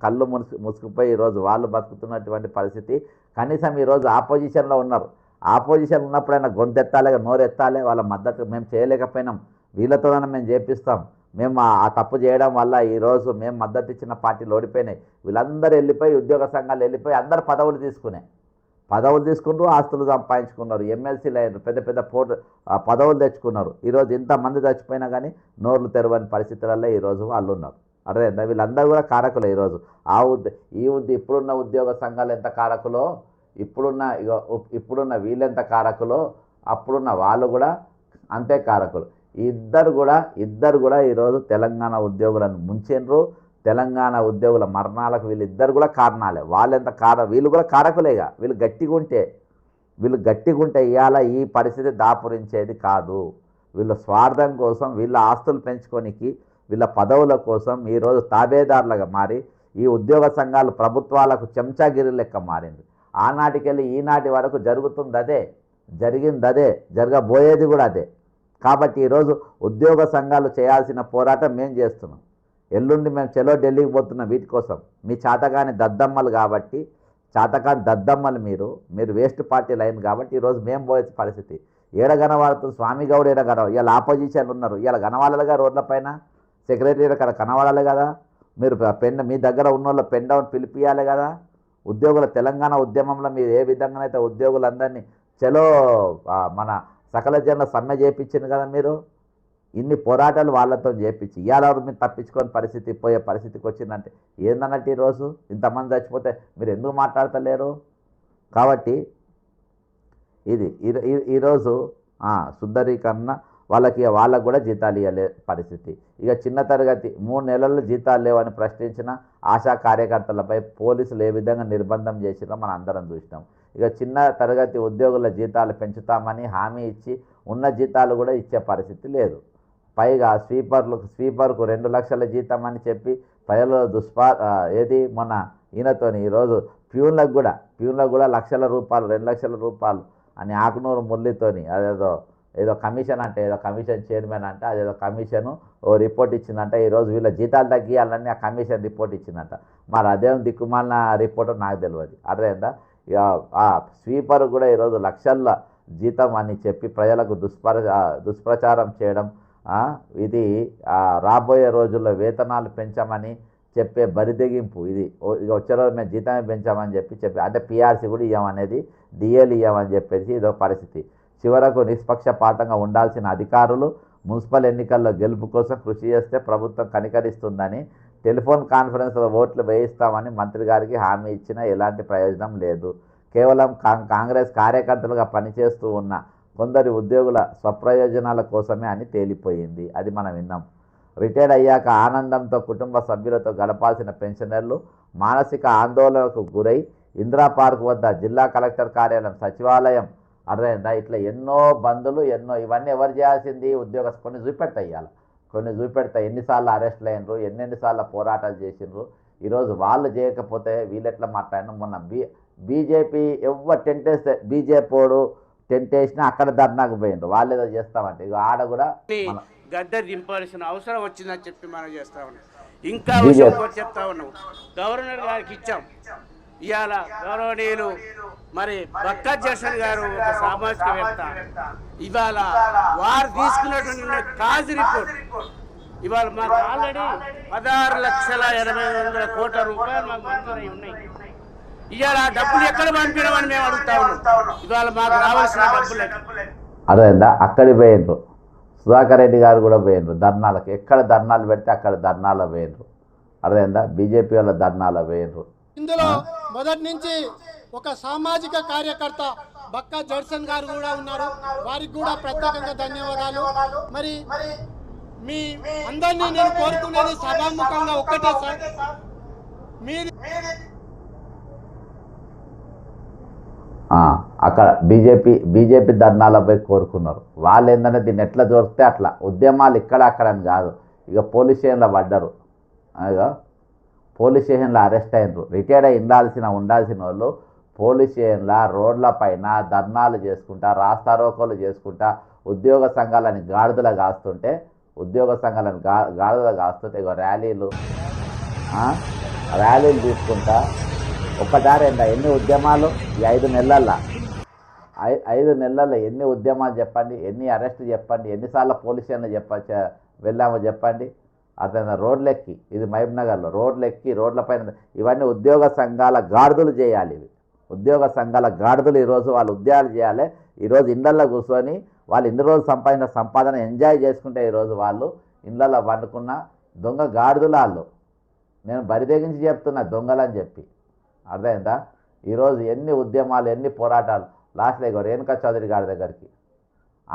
కళ్ళు ముసుకుపోయి ఈరోజు వాళ్ళు బతుకుతున్నటువంటి పరిస్థితి. కనీసం ఈరోజు ఆపోజిషన్లో ఉన్నారు. ఆపోజిషన్ ఉన్నప్పుడైనా గొంతెత్తాలి, నోరెత్తాలి, వాళ్ళ మద్దతు మేము చేయలేకపోయినాం, వీళ్ళతోనే మేము చేపిస్తాం, మేము ఆ తప్పు చేయడం వల్ల ఈరోజు మేము మద్దతు ఇచ్చిన పార్టీలు ఓడిపోయినాయి. వీళ్ళందరూ వెళ్ళిపోయి, ఉద్యోగ సంఘాలు వెళ్ళిపోయి అందరు పదవులు తీసుకుంటూ ఆస్తులు సంపాదించుకున్నారు. ఎమ్మెల్సీలు అయ్యారు, పెద్ద పెద్ద పదవులు తెచ్చుకున్నారు. ఈరోజు ఇంతమంది చచ్చిపోయినా కానీ నోర్లు తెరవని పరిస్థితులలో ఈరోజు వాళ్ళు ఉన్నారు. అర్థమైందా? వీళ్ళందరూ కూడా కారకులే. ఈరోజు ఇప్పుడున్న ఉద్యోగ సంఘాలు ఎంత కారకులో, ఇప్పుడున్న వీళ్ళెంత కారకులో, అప్పుడున్న వాళ్ళు కూడా అంతే కారకులు. ఇద్దరు కూడా ఈరోజు తెలంగాణ ఉద్యోగులను ముంచిండ్రు. తెలంగాణ ఉద్యోగుల మరణాలకు వీళ్ళిద్దరు కూడా కారణాలే. వీళ్ళు కూడా కారకులేగా. వీళ్ళు గట్టిగా ఉంటే ఇవాళ ఈ పరిస్థితి దాపురించేది కాదు. వీళ్ళ స్వార్థం కోసం, వీళ్ళ ఆస్తులు పెంచుకోనికి, వీళ్ళ పదవుల కోసం ఈరోజు తాబేదారులుగా మారి ఈ ఉద్యోగ సంఘాలు ప్రభుత్వాలకు చెంచాగిరి లెక్క మారింది. ఆనాటికెళ్ళి ఈనాటి వరకు జరిగిందదే, జరగబోయేది కూడా అదే. కాబట్టి ఈరోజు ఉద్యోగ సంఘాలు చేయాల్సిన పోరాటం మేము చేస్తున్నాం. ఎల్లుండి మేము చలో ఢిల్లీకి పోతున్నాం వీటి కోసం. మీ చేతగాని దద్దమ్మలు కాబట్టి, చేతకాని దద్దమ్మలు మీరు వేస్ట్ పార్టీ లైన్ కాబట్టి ఈరోజు మేము పోయే పరిస్థితి. ఏడగనవాడుతుంది స్వామి గౌడ్, ఏడగనవాడు. ఇవాళ ఆపోజిషన్లు ఉన్నారు, ఇవాళ కనవాళ్ళగా రోడ్లపైన సెక్రటరీ అక్కడ కనవాడాలి కదా. మీరు మీ దగ్గర ఉన్న వాళ్ళు పెన్ డౌన్ పిలిపియాలి కదా. ఉద్యోగుల తెలంగాణ ఉద్యమంలో మీరు ఏ విధంగానైతే ఉద్యోగులందరినీ చలో మన సకల జనుల సమ్మె చేయించింది కదా మీరు. ఇన్ని పోరాటాలు వాళ్ళతో చేపించి ఇవాళ మీరు తప్పించుకొని పరిస్థితి పోయే పరిస్థితికి వచ్చిందంటే ఏందన్నట్టు ఈరోజు ఇంతమంది చచ్చిపోతే మీరు ఎందుకు మాట్లాడతలేరు? కాబట్టి ఇది ఈరోజు సుందరీకరణ వాళ్ళకు కూడా జీతాలు ఇవ్వలే పరిస్థితి. ఇక చిన్న తరగతి 3 నెలల్లో జీతాలు లేవని ప్రశ్నించిన ఆశా కార్యకర్తలపై పోలీసులు ఏ విధంగా నిర్బంధం చేసినా మనం అందరం చూసినాం. ఇక చిన్న తరగతి ఉద్యోగుల జీతాలు పెంచుతామని హామీ ఇచ్చి ఉన్న జీతాలు కూడా ఇచ్చే పరిస్థితి లేదు. పైగా స్వీపర్కు 2 లక్షల జీతం అని చెప్పి ప్రజలు మొన్న ఈయనతోని ఈరోజు ప్యూన్లకు కూడా లక్షల రూపాయలు 2 లక్షల రూపాయలు అని ఆకునూరు మురళితోని ఏదో కమిషన్ అంటే ఏదో కమిషన్ చైర్మన్ అంటే అదేదో కమిషను రిపోర్ట్ ఇచ్చిందంట. ఈరోజు వీళ్ళ జీతాలు తగ్గియాలని ఆ కమిషన్ రిపోర్ట్ ఇచ్చిందంట. మరి అదేం దిక్కుమాలిన రిపోర్టు నాకు తెలియదు. అర్థమైందా? ఇక ఆ స్వీపర్ కూడా ఈరోజు లక్షల జీతం అని చెప్పి ప్రజలకు దుష్ప్రచారం చేయడం, ఇది రాబోయే రోజుల్లో వేతనాలు పెంచామని చెప్పే బరిదెగింపు. ఇది వచ్చే రోజు మేము జీతమే పెంచామని చెప్పి అంటే పిఆర్సీ కూడా ఇవ్వమనేది, డిఏలు ఇవ్వమని చెప్పేసి ఇదో పరిస్థితి. చివరకు నిష్పక్షపాతంగా ఉండాల్సిన అధికారులు మున్సిపల్ ఎన్నికల్లో గెలుపు కోసం కృషి చేస్తే ప్రభుత్వం కనికరిస్తుందని టెలిఫోన్ కాన్ఫరెన్స్లో ఓట్లు వేయిస్తామని మంత్రి గారికి హామీ ఇచ్చినా ఎలాంటి ప్రయోజనం లేదు. కేవలం కాంగ్రెస్ కార్యకర్తలుగా పనిచేస్తూ ఉన్న కొందరి ఉద్యోగుల స్వప్రయోజనాల కోసమే అని తేలిపోయింది. అది మనం విన్నాం. రిటైర్డ్ అయ్యాక ఆనందంతో కుటుంబ సభ్యులతో గడపాల్సిన పెన్షనర్లు మానసిక ఆందోళనకు గురై ఇందిరా పార్క్ వద్ద జిల్లా కలెక్టర్ కార్యాలయం, సచివాలయం, అర్థమైందా, ఇట్లా ఎన్నో బంధులు ఇవన్నీ ఎవరు చేయాల్సింది? కొన్ని చూపెడతాయి ఎన్నిసార్లు అరెస్ట్లు అయినరు, ఎన్నిసార్లు పోరాటాలు చేసిండ్రు. ఈరోజు వాళ్ళు చేయకపోతే వీళ్ళెట్లా మాట్లాడిన మొన్న బీజేపీ టెంట్ వేస్తే బీజేపీ టెంట్ వేసినా అక్కడ ధర్నాకు పోయిండ్రు. వాళ్ళు ఏదో చేస్తామంటే ఇక ఆడ కూడా గద్దె దింపాల్సిన అవసరం వచ్చిందని చెప్పి మనం చేస్తా ఉన్నాం. ఇంకా విషయం కూడా చెప్తా ఉన్నాం. గవర్నర్ గారికి ఇచ్చాం. ఇవాళ గౌరవనీయులు మరి బక్కా జర్సన్ గారు ఒక సామాజికవేత్త, ఇవాళ వారు తీసుకున్నటువంటి కాజ్ రిపోర్ట్ ఇవాళ మాకు ఆల్రెడీ 16,80,000 కోట్ల రూపాయలు మాకు మంజూరై ఉన్నాయి. ఇవాళ ఆ డబ్బులు ఎక్కడ పంపించమని మేము అడుగుతా ఉన్నాం. ఇవాళ మాకు రావాల్సిన డబ్బులు అర్థమైందా? అక్కడికి పోయిండ్రు. సుధాకర్ రెడ్డి గారు కూడా పోయిండ్రు ధర్నాలకు. ఎక్కడ ధర్నాలు పెడితే అక్కడ ధర్నాలో పోయిండ్రు. అర్థమైందా? బీజేపీ వాళ్ళ ధర్నాలో పోయిండ్రు. ఇందులో మొదటి నుంచి ఒక సామాజిక కార్యకర్త బక్కా జర్సన్ గారు కూడా ఉన్నారు. వారికి కూడా ప్రత్యేకంగా ధన్యవాదాలు. మరి మీ అందరినీ నేను కోరుకునేది సభాముఖంగా ఒక్కటే సార్, అక్కడ బీజేపీ ధర్నాలపై కోరుకున్నారు. వాళ్ళు ఏంటంటే దీన్ని ఎట్లా దొరికితే అట్లా ఉద్యమాలు ఇక్కడ అక్కడ అని కాదు. ఇక పోలీస్ స్టేషన్లో పడ్డారు, పోలీస్ స్టేషన్లో అరెస్ట్ అయినరు. రిటైర్డ్ అయి ఉండాల్సిన వాళ్ళు పోలీస్ స్టేషన్ల రోడ్ల పైన ధర్నాలు చేసుకుంటా, రాస్తారోకోలు చేసుకుంటా, ఉద్యోగ సంఘాలని గాడిదలు కాస్తుంటే ఇక ర్యాలీలు తీసుకుంటా ఒక్కసారి ఎన్ని ఉద్యమాలు ఈ 5 నెలల్లో 5 నెలల్లో ఎన్ని ఉద్యమాలు చెప్పండి, ఎన్ని అరెస్ట్ చెప్పండి, ఎన్నిసార్లు పోలీస్ స్టేషన్లో వెళ్ళామో చెప్పండి. అతను రోడ్లెక్కి, ఇది మహబూబ్నగర్లో రోడ్లెక్కి రోడ్లపైన ఇవన్నీ ఉద్యోగ సంఘాల గాడిదలు చేయాలి. ఇవి ఉద్యోగ సంఘాల గాడిదలు ఈరోజు వాళ్ళు ఉద్యోగాలు చేయాలి. ఈరోజు ఇళ్ళల్లో కూర్చొని వాళ్ళు ఇన్ని రోజులు సంపాదించిన సంపాదన ఎంజాయ్ చేసుకుంటే ఈరోజు వాళ్ళు ఇళ్ళల్లో వండుకున్న దొంగ గాడిదలు వాళ్ళు. నేను బరిదెగించి చెప్తున్నా దొంగలని చెప్పి. అర్థమైందా? ఈరోజు ఎన్ని ఉద్యమాలు, ఎన్ని పోరాటాలు. లాస్ట్లో రేణుకా చౌదరి గారి దగ్గరికి,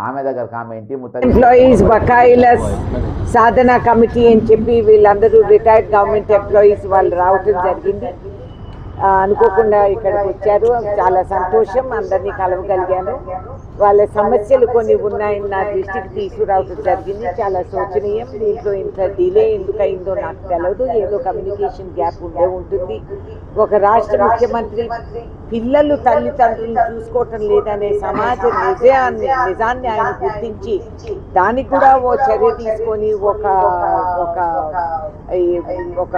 ఆమె దగ్గరికి, ఆమె ఇంటి ఎంప్లాయీస్ బకాయిల సాధన కమిటీ అని చెప్పి వీళ్ళందరూ రిటైర్డ్ గవర్నమెంట్ ఎంప్లాయీస్ వాళ్ళు రావటం జరిగింది. అనుకోకుండా ఇక్కడికి వచ్చారు. చాలా సంతోషం, అందరినీ కలవగలిగాను. వాళ్ళ సమస్యలు కొన్ని ఉన్నాయని నా దృష్టికి తీసుకురావడం జరిగింది. చాలా శోచనీయం. దీంట్లో ఇంత డిలే ఎందుకయిందో నాకు తెలియదు. ఏదో కమ్యూనికేషన్ గ్యాప్ ఉంటుంది. ఒక రాష్ట్ర ముఖ్యమంత్రి పిల్లలు తల్లిదండ్రులను చూసుకోవటం లేదనే సమాజ నిజాన్ని ఆయన గుర్తించి దానికి కూడా ఓ చర్య తీసుకొని ఒక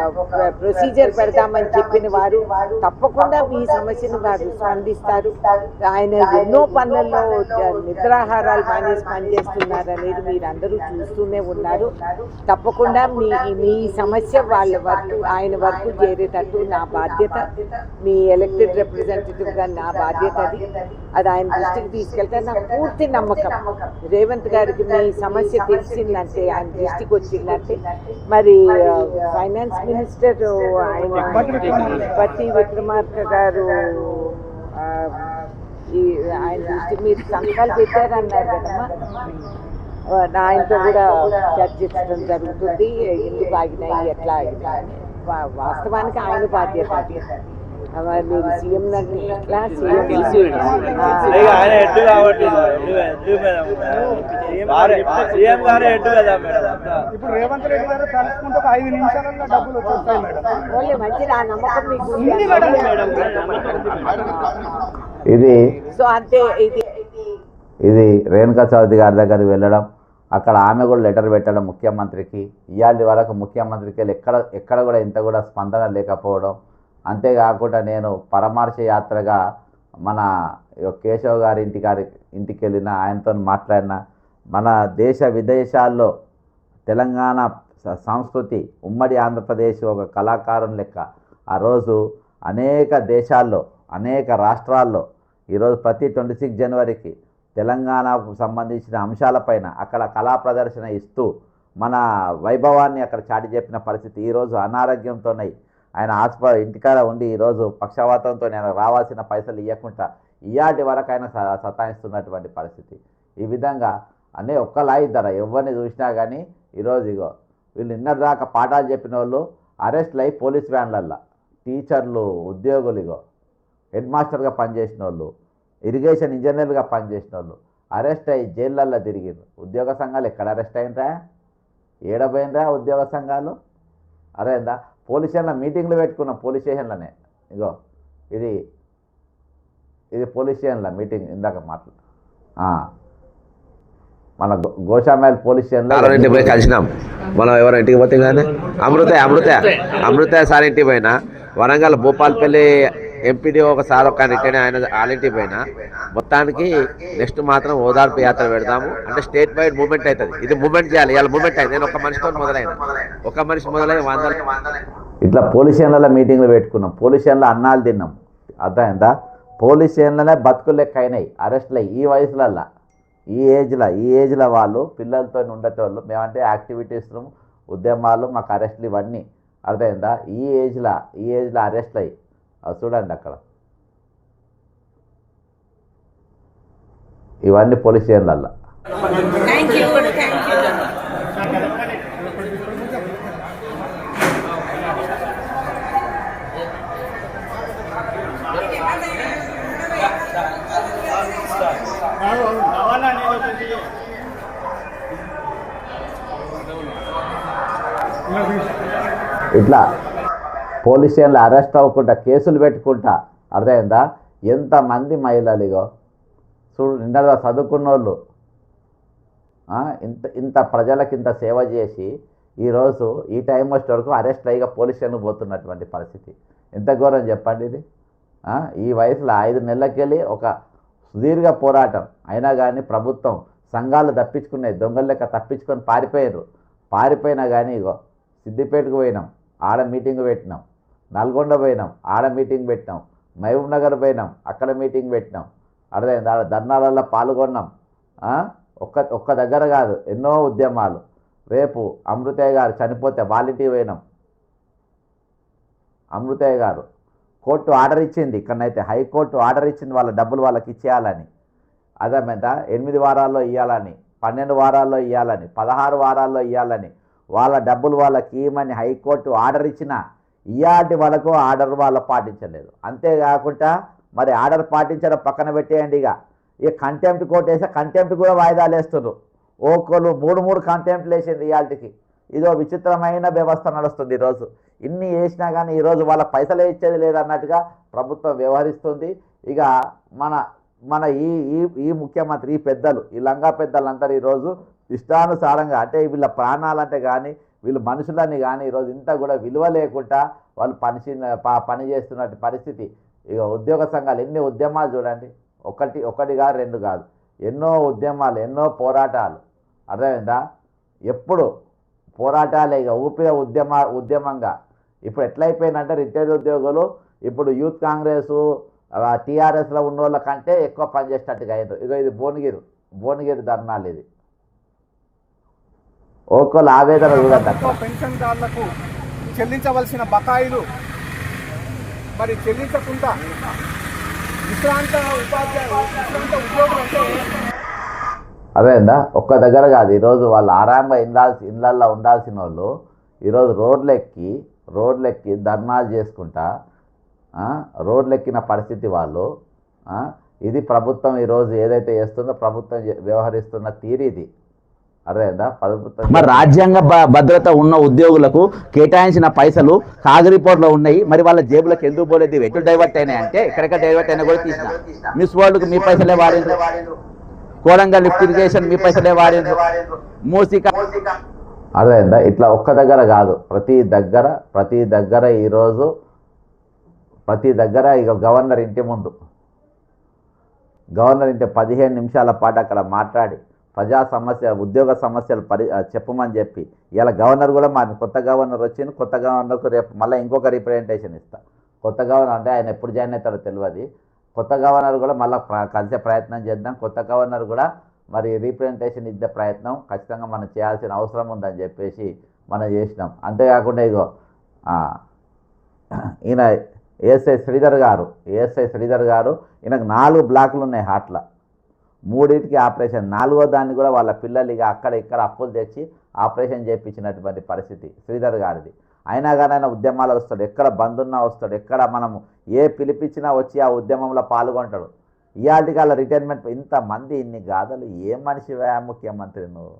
ప్రొసీజర్ పెడదామని చెప్పిన వారు తప్పకుండా మీ సమస్యను వారు స్పందిస్తారు. ఆయన ఎన్నో పనులలో నిద్రాహారాలు మానేసి పనిచేస్తున్నారనేది మీరు అందరూ చూస్తూనే ఉన్నారు. తప్పకుండా మీ సమస్య వాళ్ళ వరకు ఆయన వరకు చేరేటట్టు నా బాధ్యత, మీ ఎలక్టెడ్ రిప్రజెంటేటివ్గా నా బాధ్యత అది ఆయన దృష్టికి తీసుకెళ్తే నాకు పూర్తి నమ్మకం. రేవంత్ గారికి మీ సమస్య తెలిసిందంటే, ఆయన దృష్టికి వచ్చిందంటే, మరి ఫైనాన్స్ మినిస్టర్ ఆయన పట్టి విక్రమార్క గారు ఆయన దృష్టి మీరు సంతకాలు పెట్టారన్నారు కదమ్మా, ఆయనతో కూడా చర్చించడం జరుగుతుంది. ఎందుకు ఆగినాయి, ఎట్లా ఆగినాయి. వాస్తవానికి ఆయన బాధ్యత. మీరు సీఎం అంటే ఎట్లా సీఎం మంచిది, ఆ నమ్మకం మీకు ఇది సో అంతే. ఇది రేణుకా చౌదరి గారి దగ్గరికి వెళ్ళడం, అక్కడ ఆమె కూడా లెటర్ పెట్టడం ముఖ్యమంత్రికి. ఇవాళ వరకు ముఖ్యమంత్రికి ఎక్కడ కూడా ఇంత కూడా స్పందన లేకపోవడం. అంతేకాకుండా నేను పరామర్శ యాత్రగా మన కేశవ్ గారి ఇంటికి వెళ్ళిన, ఆయనతో మాట్లాడిన, మన దేశ విదేశాల్లో తెలంగాణ సంస్కృతి ఉమ్మడి ఆంధ్రప్రదేశ్ ఒక కళాకారుని లెక్క ఆ రోజు అనేక దేశాల్లో అనేక రాష్ట్రాల్లో ఈరోజు ప్రతి 26 జనవరికి తెలంగాణకు సంబంధించిన అంశాలపైన అక్కడ కళా ప్రదర్శన ఇస్తూ మన వైభవాన్ని అక్కడ చాటి చెప్పిన పరిస్థితి. ఈరోజు అనారోగ్యంతోనే ఆయన ఇంటికాడ ఉండి ఈరోజు పక్షవాతంతో ఆయన రావాల్సిన పైసలు ఇవ్వకుండా ఇయాటి వరకు ఆయన సతాయిస్తున్నటువంటి పరిస్థితి. ఈ విధంగా ఒక్కలా ఇద్దరు ఎవరిని చూసినా కానీ ఈరోజు ఇగో వీళ్ళు నిన్నటిదాకా పాఠాలు చెప్పిన వాళ్ళు అరెస్ట్లు అయ్యి పోలీస్ వ్యాన్లల్లో, టీచర్లు, ఉద్యోగులు, ఇగో హెడ్ మాస్టర్గా పనిచేసిన వాళ్ళు, ఇరిగేషన్ ఇంజనీర్లుగా పనిచేసిన వాళ్ళు అరెస్ట్ అయ్యి జైళ్ళల్లో తిరిగిరు. ఉద్యోగ సంఘాలు ఎక్కడ అరెస్ట్ అయినరా, ఏడపోయినరా ఉద్యోగ సంఘాలు? అరేందా పోలీస్ స్టేషన్లో మీటింగ్లు పెట్టుకున్నాం, పోలీస్ స్టేషన్లోనే. ఇగో ఇది పోలీస్ స్టేషన్లో మీటింగ్ ఇందాక మన గోషామైల్ పోలీస్ స్టేషన్లో పోయి కలిసినాం. మనం ఎవరు ఇంటికి పోతే కానీ అమృత సార్ ఇంటికి పోయినా, వరంగల్ భూపాలపల్లి ఎంపీడీ ఒకసారి ఒక రిటర్న్ ఆయన వాళ్ళ ఇంటికి పోయినా. మొత్తానికి నెక్స్ట్ మాత్రం ఓదార్పు యాత్ర పెడతాము. అంటే స్టేట్ వైడ్ మూవ్మెంట్ అవుతుంది. ఇది మూవ్మెంట్ చేయాలి. ఇవాళ మూవ్మెంట్ అయింది. నేను ఒక మనిషి మొదలై 100 ఇట్లా పోలీస్ స్టేషన్లలో మీటింగ్లు పెట్టుకున్నాం, పోలీస్ స్టేషన్లో అన్నాలు తిన్నాం. అర్థమైందా? పోలీస్ స్టేషన్లోనే బతుకులు లెక్క అయినాయి అరెస్టులు అయ్యి. ఈ వయసులల్లో ఈ ఏజ్లో వాళ్ళు పిల్లలతో ఉండేటోళ్ళు. మేమంటే యాక్టివిటీస్, ఉద్యమాలు, మాకు అరెస్టులు ఇవన్నీ. అర్థమైందా? ఈ ఏజ్లో అరెస్టులు అయ్యి చూడండి అక్కడ ఇవన్నీ పోలీస్ స్టేషన్లల్లో. ఇట్లా పోలీస్ స్టేషన్లో అరెస్ట్ అవ్వకుండా కేసులు పెట్టుకుంటా. అర్థమైందా? ఎంతమంది మహిళలుగో చూడు, నిన్న చదువుకున్న వాళ్ళు ఇంత ప్రజలకు ఇంత సేవ చేసి ఈరోజు ఈ టైం వచ్చే వరకు అరెస్ట్ అయ్యి పోలీస్ స్టేషన్కి పోతున్నటువంటి పరిస్థితి ఎంత ఘోరం చెప్పండి ఇది. ఈ వయసులో 5 నెలలకెళ్ళి ఒక సుదీర్ఘ పోరాటం అయినా కానీ ప్రభుత్వం సంఘాలు తప్పించుకున్నాయి, దొంగల లెక్క తప్పించుకొని పారిపోయినా కానీ ఇగో సిద్దిపేటకు పోయినాం, ఆడ మీటింగ్ పెట్టినాం. నల్గొండ పోయినాం, ఆడ మీటింగ్ పెట్టినాం. మహబూబ్ నగర్ పోయినాం, అక్కడ మీటింగ్ పెట్టినాం. అర్థమైంది? ఆడ ధర్నాలలో పాల్గొన్నాం. ఒక్క దగ్గర కాదు, ఎన్నో ఉద్యమాలు. రేపు అమృతయ్య గారు చనిపోతే వాళ్ళింటికి పోయినాం. అమృతయ్య గారు కోర్టు ఆర్డర్ ఇచ్చింది, ఇక్కడనైతే హైకోర్టు ఆర్డర్ ఇచ్చింది వాళ్ళ డబ్బులు వాళ్ళకి ఇచ్చేయాలని. అదేమంట 8 వారాల్లో ఇవ్వాలని, 12 వారాల్లో ఇవ్వాలని, 16 వారాల్లో ఇవ్వాలని, వాళ్ళ డబ్బులు వాళ్ళకి ఇవ్వమని హైకోర్టు ఆర్డర్ ఇచ్చిన ఇయాటి వరకు ఆర్డర్ వాళ్ళు పాటించలేదు. అంతేకాకుండా మరి ఆర్డర్ పాటించడం పక్కన పెట్టేయండి. ఇక కంటెంప్ట్ కోర్టు వేస్తే కంటెంప్ట్ కూడా వాయిదాలు వేస్తున్నారు. ఒక్కరు 3 కంటెంప్ట్లు వేసింది ఇయాటికి. ఇదో విచిత్రమైన వ్యవస్థ నడుస్తుంది ఈరోజు. ఇన్ని వేసినా కానీ ఈరోజు వాళ్ళ పైసలు ఇచ్చేది లేదన్నట్టుగా ప్రభుత్వం వ్యవహరిస్తుంది. ఇక మన ఈ ముఖ్యమంత్రి, ఈ పెద్దలు, ఈ లంగా పెద్దలందరూ ఈరోజు ఇష్టానుసారంగా, అంటే వీళ్ళ ప్రాణాలంటే కానీ వీళ్ళు మనుషులని కానీ ఈరోజు ఇంత కూడా విలువ లేకుండా వాళ్ళు పని చేస్తున్నట్టు పరిస్థితి. ఇక ఉద్యోగ సంఘాలు ఎన్ని ఉద్యమాలు చూడండి, ఒకటి కాదు, 2 కాదు. ఎన్నో ఉద్యమాలు, ఎన్నో పోరాటాలు, అర్థమైందా? ఎప్పుడు పోరాటాలే ఇక ఊపిన ఉద్యమంగా. ఇప్పుడు ఎట్లయిపోయిందంటే రిటైర్డ్ ఉద్యోగులు ఇప్పుడు యూత్ కాంగ్రెస్ టీఆర్ఎస్లో ఉన్న వాళ్ళ కంటే ఎక్కువ పనిచేసేటట్టుగా అయ్యారు. ఇక ఇది భువనగిరి ధర్నాలు, ఇది ఒక్కొక్కరు ఆవేదన చూడండి. పెన్షన్దారులకు చెల్లించవలసిన బకాయిలు మరి చెల్లించకుండా విశ్రాంత ఉద్యోగులు అంటే అదేందా ఒక్క దగ్గర కాదు. ఈరోజు వాళ్ళు ఆరాంగా ఇళ్ళల్లో ఉండాల్సిన వాళ్ళు ఈరోజు రోడ్లెక్కి ధర్నాలు చేసుకుంటా రోడ్లెక్కిన పరిస్థితి వాళ్ళు. ఇది ప్రభుత్వం ఈరోజు ఏదైతే చేస్తుందో ప్రభుత్వం వ్యవహరిస్తున్న తీరు ఇది. అదేందా ప్రభుత్వం మరి రాజ్యాంగ భద్రత ఉన్న ఉద్యోగులకు కేటాయించిన పైసలు కాగిరిపోర్ట్లో ఉన్నాయి, మరి వాళ్ళ జేబులకు ఎందుకు పోలేదు? ఎటు డైవర్ట్ అయినాయి అంటే ఎక్కడెక్కడ డైవర్ట్ అయినా కూడా తీసిన. మిస్ వరల్డ్కు మీ పైసలే వాడిండ్రు, కోడంగల్ లిఫ్ట్ ఇరిగేషన్ మీ పైసలే వాడిండ్రు, మూసిక. అదేందా ఇట్లా ఒక్క దగ్గర కాదు, ప్రతి దగ్గర ఈరోజు ప్రతి దగ్గర ఇక గవర్నర్ ఇంటి ముందు 15 నిమిషాల పాటు అక్కడ మాట్లాడి ఉద్యోగ సమస్యలు చెప్పమని చెప్పి ఇలా గవర్నర్ కూడా కొత్త గవర్నర్ వచ్చింది. కొత్త గవర్నర్కు రేపు మళ్ళీ ఇంకొక రిప్రజెంటేషన్ ఇస్తా. కొత్త గవర్నర్ అంటే ఆయన ఎప్పుడు జాయిన్ అవుతాడో తెలియదు. కొత్త గవర్నర్ కూడా మళ్ళీ కలిసే ప్రయత్నం చేద్దాం. కొత్త గవర్నర్ కూడా మరి రీప్రజెంటేషన్ ఇచ్చే ప్రయత్నం ఖచ్చితంగా మనం చేయాల్సిన అవసరం ఉందని చెప్పేసి మనం చేసినాం. అంతేకాకుండా ఇగో ఈయన ఏఎస్ఐ శ్రీధర్ గారు ఈయనకు 4 బ్లాకులు ఉన్నాయి హార్ట్లో, 3టికి ఆపరేషన్, 4వ దాన్ని కూడా వాళ్ళ పిల్లలు ఇక అక్కడ ఇక్కడ అప్పులు తెచ్చి ఆపరేషన్ చేయించినటువంటి పరిస్థితి శ్రీధర్ గారిది. అయినా కానీ ఆయన ఉద్యమాలు వస్తాడు, ఎక్కడ బంద్ ఉన్నా వస్తాడు, ఎక్కడ మనము ఏ పిలిపించినా వచ్చి ఆ ఉద్యమంలో పాల్గొంటాడు. ఇవాళకి వాళ్ళ రిటైర్మెంట్ ఇంతమంది ఇన్ని గాథలు. ఏ మనిషివా ముఖ్యమంత్రి నువ్వు?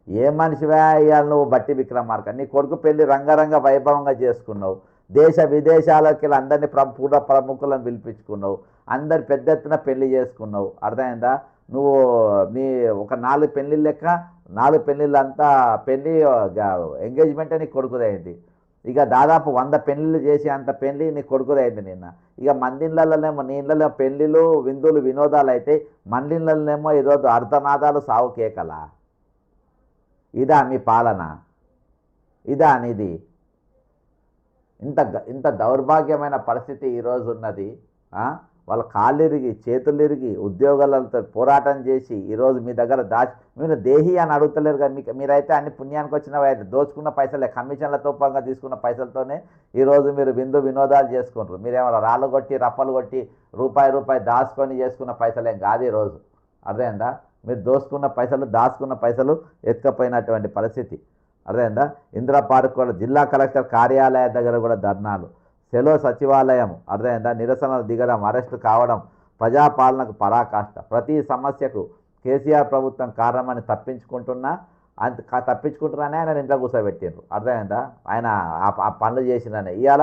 ఏ మనిషివా? ఇవాళ నువ్వు బట్టి విక్రమార్క నీ కొడుకు పెళ్లి రంగరంగ వైభవంగా చేసుకున్నావు. దేశ విదేశాలకి అందరినీ ప్రముఖులను పిలిపించుకున్నావు, అందరు పెద్ద ఎత్తున పెళ్లి చేసుకున్నావు. అర్థమైందా? నువ్వు ఒక 4 పెళ్ళిళ్ళు లెక్క 4 పెళ్ళిళ్ళంతా పెళ్ళి ఎంగేజ్మెంటే నీ కొడుకుదైంది. ఇక దాదాపు 100 పెళ్ళిళ్ళు చేసి అంత పెళ్ళి నీ కొడుకుదైంది నిన్న. ఇక మందిళ్ళలోనేమో నీ ఇళ్ళలో పెళ్ళిళ్ళు విందులు వినోదాలు అయితే, మందిళ్ళలోనేమో ఈరోజు అర్ధనాదాలు సావు కేకలా. ఇదా మీ పాలన? ఇదా నీది? ఇంత దౌర్భాగ్యమైన పరిస్థితి ఈరోజు ఉన్నది. వాళ్ళ కాళ్ళిరిగి చేతులిరిగి ఉద్యోగాలతో పోరాటం చేసి ఈరోజు మీ దగ్గర మీరు దేహి అని అడుగుతలేరు కదా. మీరైతే అన్ని పుణ్యానికి వచ్చినవి అయితే దోచుకున్న పైసలే, కమిషన్లతో పంగా తీసుకున్న పైసలతోనే ఈరోజు మీరు వినోదాలు చేసుకుంటారు. మీరేమో రాళ్ళు కొట్టి రప్పలు కొట్టి రూపాయి దాచుకొని చేసుకున్న పైసలేం కాదు ఈరోజు. అర్థమైందా? మీరు దాచుకున్న పైసలు ఎత్తుకపోయినటువంటి పరిస్థితి. అర్థమైందా? ఇందిరా పార్క్ కూడా జిల్లా కలెక్టర్ కార్యాలయం దగ్గర కూడా ధర్నాలు, సెలో సచివాలయం, అర్థమైందా? నిరసనలు దిగడం, అరెస్టు కావడం, ప్రజాపాలనకు పరాకాష్ట. ప్రతి సమస్యకు కేసీఆర్ ప్రభుత్వం కారణమని తప్పించుకుంటున్నానే ఆయన ఇంట్లో కూర్చోబెట్టిండ్రు. అర్థమైందా? ఆయన ఆ పనులు చేసిందనే. ఇవాళ